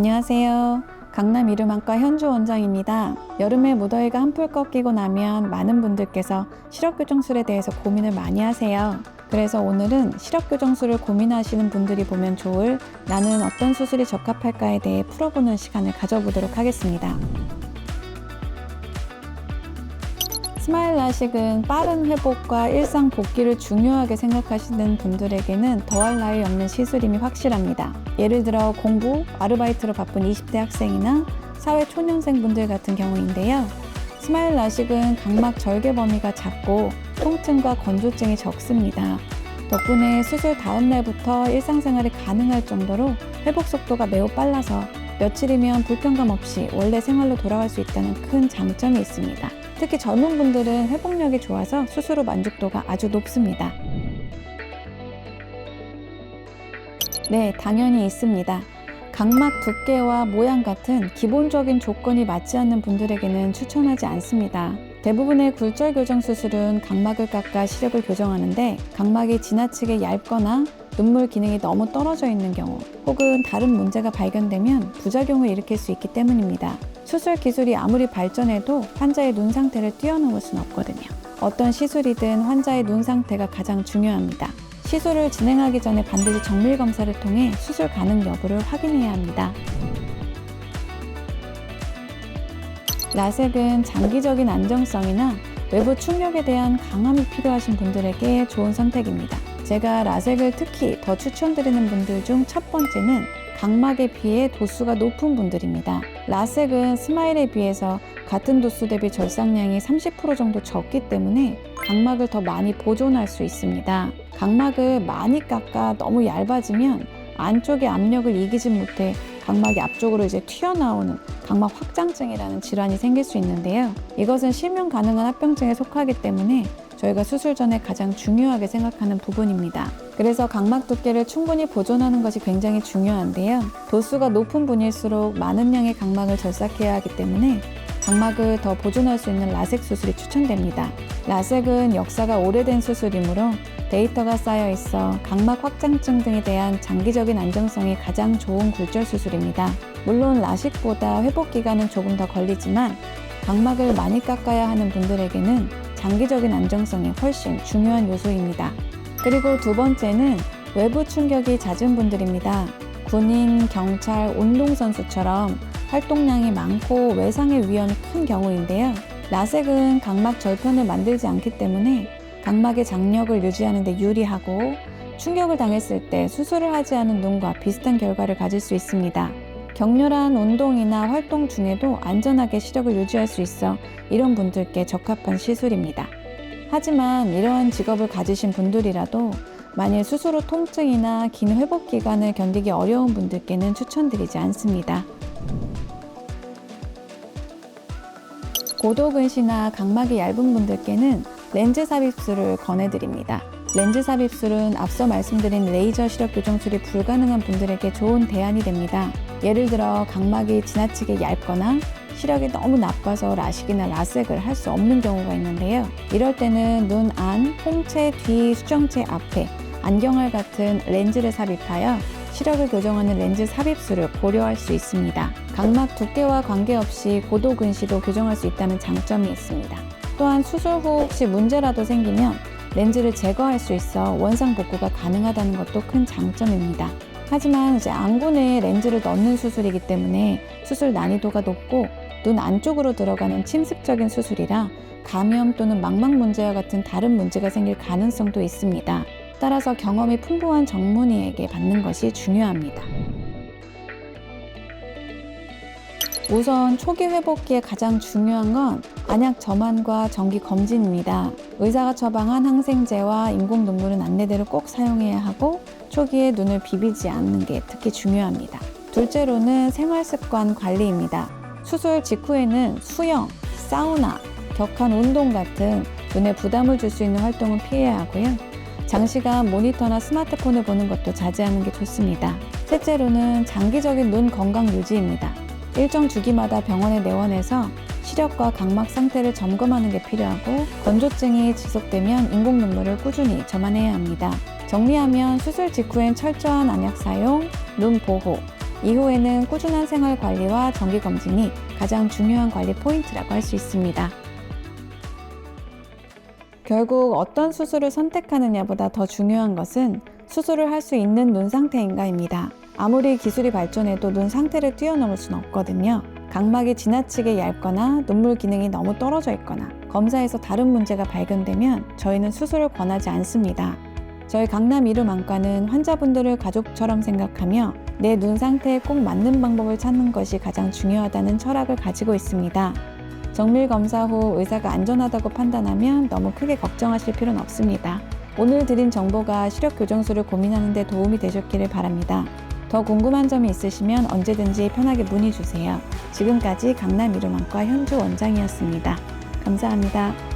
안녕하세요. 강남 이름한과 현주 원장입니다. 여름에 무더위가 한풀 꺾이고 나면 많은 분들께서 시력교정술에 대해서 고민을 많이 하세요. 그래서 오늘은 시력교정술을 고민하시는 분들이 보면 좋을 나는 어떤 수술이 적합할까에 대해 풀어보는 시간을 가져보도록 하겠습니다. 스마일 라식은 빠른 회복과 일상 복귀를 중요하게 생각하시는 분들에게는 더할 나위 없는 시술임이 확실합니다. 예를 들어 공부, 아르바이트로 바쁜 20대 학생이나 사회 초년생 분들 같은 경우인데요. 스마일 라식은 각막 절개 범위가 작고 통증과 건조증이 적습니다. 덕분에 수술 다음 날부터 일상생활이 가능할 정도로 회복 속도가 매우 빨라서 며칠이면 불편감 없이 원래 생활로 돌아갈 수 있다는 큰 장점이 있습니다. 특히 젊은 분들은 회복력이 좋아서 수술 후 만족도가 아주 높습니다. 네, 당연히 있습니다. 각막 두께와 모양 같은 기본적인 조건이 맞지 않는 분들에게는 추천하지 않습니다. 대부분의 굴절 교정 수술은 각막을 깎아 시력을 교정하는데 각막이 지나치게 얇거나 눈물 기능이 너무 떨어져 있는 경우 혹은 다른 문제가 발견되면 부작용을 일으킬 수 있기 때문입니다. 수술 기술이 아무리 발전해도 환자의 눈 상태를 뛰어넘을 수는 없거든요. 어떤 시술이든 환자의 눈 상태가 가장 중요합니다. 시술을 진행하기 전에 반드시 정밀 검사를 통해 수술 가능 여부를 확인해야 합니다. 라섹은 장기적인 안정성이나 외부 충격에 대한 강함이 필요하신 분들에게 좋은 선택입니다. 제가 라섹을 특히 더 추천드리는 분들 중 첫 번째는 각막에 비해 도수가 높은 분들입니다. 라섹은 스마일에 비해서 같은 도수 대비 절삭량이 30% 정도 적기 때문에 각막을 더 많이 보존할 수 있습니다. 각막을 많이 깎아 너무 얇아지면 안쪽의 압력을 이기지 못해 각막이 앞쪽으로 튀어나오는 각막 확장증이라는 질환이 생길 수 있는데요. 이것은 실명 가능한 합병증에 속하기 때문에 저희가 수술 전에 가장 중요하게 생각하는 부분입니다. 그래서 각막 두께를 충분히 보존하는 것이 굉장히 중요한데요. 도수가 높은 분일수록 많은 양의 각막을 절삭해야 하기 때문에 각막을 더 보존할 수 있는 라섹 수술이 추천됩니다. 라섹은 역사가 오래된 수술이므로 데이터가 쌓여 있어 각막 확장증 등에 대한 장기적인 안정성이 가장 좋은 굴절 수술입니다. 물론 라식보다 회복 기간은 조금 더 걸리지만 각막을 많이 깎아야 하는 분들에게는 장기적인 안정성이 훨씬 중요한 요소입니다. 그리고 두 번째는 외부 충격이 잦은 분들입니다. 군인, 경찰, 운동선수처럼 활동량이 많고 외상의 위험이 큰 경우인데요. 라섹은 각막 절편을 만들지 않기 때문에 각막의 장력을 유지하는 데 유리하고 충격을 당했을 때 수술을 하지 않은 눈과 비슷한 결과를 가질 수 있습니다. 격렬한 운동이나 활동 중에도 안전하게 시력을 유지할 수 있어 이런 분들께 적합한 시술입니다. 하지만 이러한 직업을 가지신 분들이라도 만일 수술 후 통증이나 긴 회복 기간을 견디기 어려운 분들께는 추천드리지 않습니다. 고도근시나 각막이 얇은 분들께는 렌즈 삽입술을 권해드립니다. 렌즈 삽입술은 앞서 말씀드린 레이저 시력 교정술이 불가능한 분들에게 좋은 대안이 됩니다. 예를 들어 각막이 지나치게 얇거나 시력이 너무 나빠서 라식이나 라섹을 할 수 없는 경우가 있는데요. 이럴 때는 눈 안, 홍채 뒤, 수정체 앞에 안경알 같은 렌즈를 삽입하여 시력을 교정하는 렌즈 삽입술을 고려할 수 있습니다. 각막 두께와 관계없이 고도근시도 교정할 수 있다는 장점이 있습니다. 또한 수술 후 혹시 문제라도 생기면 렌즈를 제거할 수 있어 원상 복구가 가능하다는 것도 큰 장점입니다. 하지만 안구 내에 렌즈를 넣는 수술이기 때문에 수술 난이도가 높고 눈 안쪽으로 들어가는 침습적인 수술이라 감염 또는 망막 문제와 같은 다른 문제가 생길 가능성도 있습니다. 따라서 경험이 풍부한 전문의에게 받는 것이 중요합니다. 우선 초기 회복기에 가장 중요한 건 안약 점안과 정기 검진입니다. 의사가 처방한 항생제와 인공 눈물은 안내대로 꼭 사용해야 하고 초기에 눈을 비비지 않는 게 특히 중요합니다. 둘째로는 생활습관 관리입니다. 수술 직후에는 수영, 사우나, 격한 운동 같은 눈에 부담을 줄 수 있는 활동은 피해야 하고요. 장시간 모니터나 스마트폰을 보는 것도 자제하는 게 좋습니다. 셋째로는 장기적인 눈 건강 유지입니다. 일정 주기마다 병원에 내원해서 시력과 각막 상태를 점검하는 게 필요하고 건조증이 지속되면 인공 눈물을 꾸준히 점안해야 합니다. 정리하면 수술 직후엔 철저한 안약 사용, 눈 보호, 이후에는 꾸준한 생활 관리와 정기 검진이 가장 중요한 관리 포인트라고 할 수 있습니다. 결국 어떤 수술을 선택하느냐보다 더 중요한 것은 수술을 할 수 있는 눈 상태인가입니다. 아무리 기술이 발전해도 눈 상태를 뛰어넘을 수는 없거든요. 각막이 지나치게 얇거나 눈물 기능이 너무 떨어져 있거나 검사에서 다른 문제가 발견되면 저희는 수술을 권하지 않습니다. 저희 강남 이루망과는 환자분들을 가족처럼 생각하며 내 눈 상태에 꼭 맞는 방법을 찾는 것이 가장 중요하다는 철학을 가지고 있습니다. 정밀 검사 후 의사가 안전하다고 판단하면 너무 크게 걱정하실 필요는 없습니다. 오늘 드린 정보가 시력 교정술을 고민하는 데 도움이 되셨기를 바랍니다. 더 궁금한 점이 있으시면 언제든지 편하게 문의 주세요. 지금까지 강남 이루망과 현주 원장이었습니다. 감사합니다.